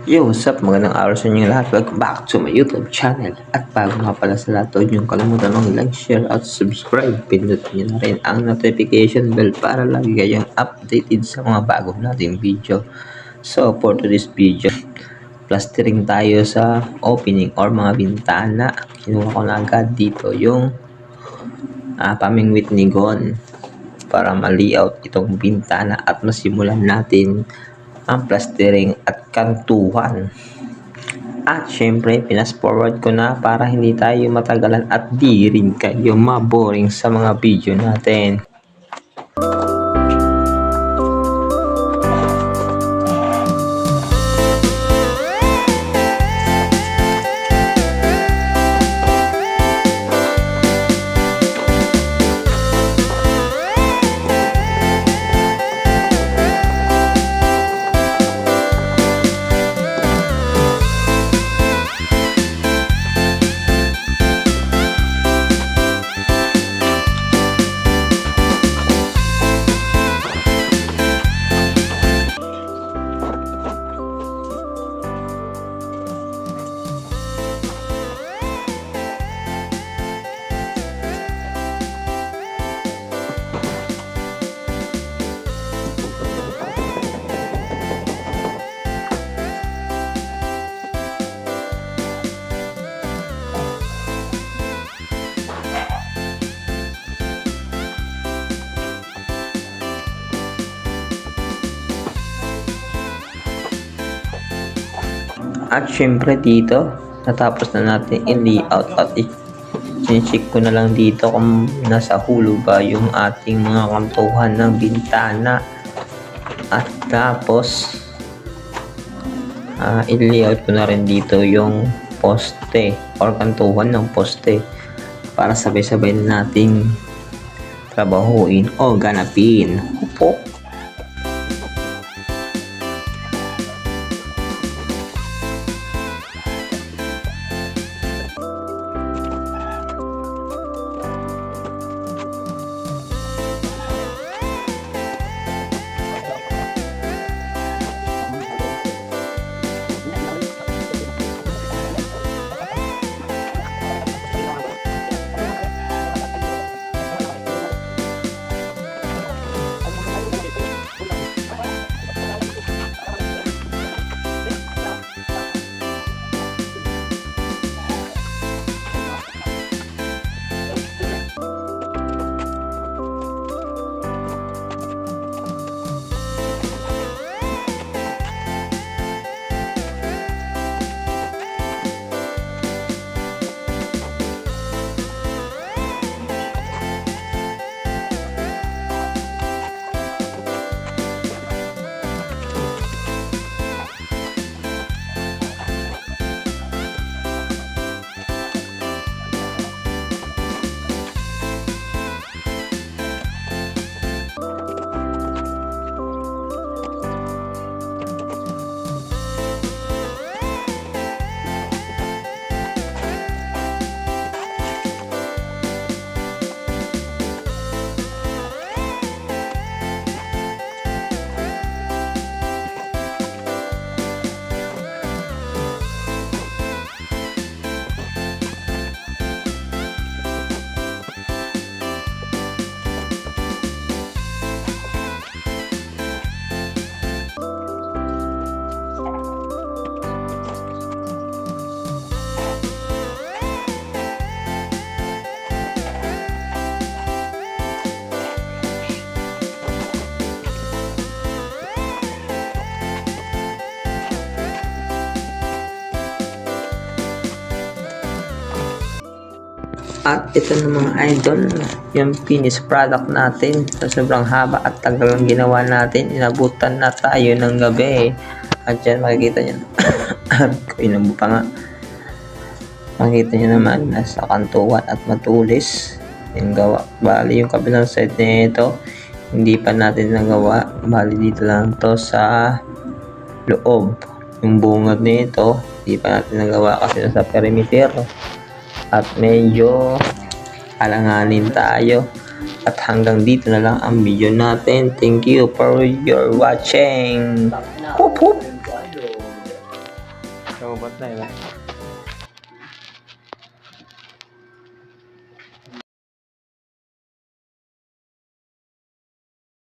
Yo, what's up? Magandang araw sa inyo lahat. Welcome back to my YouTube channel. At bago nga pala sa lahat, huwag niyong kalimutan ng like, share, at subscribe. Pindutin niyo na rin ang notification bell para lagi kayong updated sa mga bago nating video. So, for today's video, plastering tayo sa opening or mga bintana. Kinuha ko na agad dito yung pamingwit ni Gon para ma-layout itong bintana at masimulan natin ang plastering at kantuhan. At syempre, pinas-forward ko na para hindi tayo matagalan at di rin kayo maboring sa mga video natin. At syempre dito, natapos na natin i-layout at i-check ko na lang dito kung nasa hulo ba yung ating mga kantuhan ng bintana. At tapos, i-layout ko na rin dito yung poste or kantuhan ng poste para sabay-sabay nating trabahuin o ganapin. Opo. At ito na mga idol, yung finished product natin. So, sobrang haba at tagal ang ginawa natin. Inabutan na tayo ng gabi. At yan, makikita nyo. Inabo pa nga. Makikita nyo naman, nasa kantuan at matulis. Yung gawa. Bali, yung kabilang side nito, hindi pa natin nagawa. Bali, dito lang to sa loob. Yung bungad nito, hindi pa natin nagawa kasi nasa perimeter. At medyo alanganin tayo. At hanggang dito na lang ang video natin. Thank you for your watching. Hoop hoop. Robot na, eh, 'no?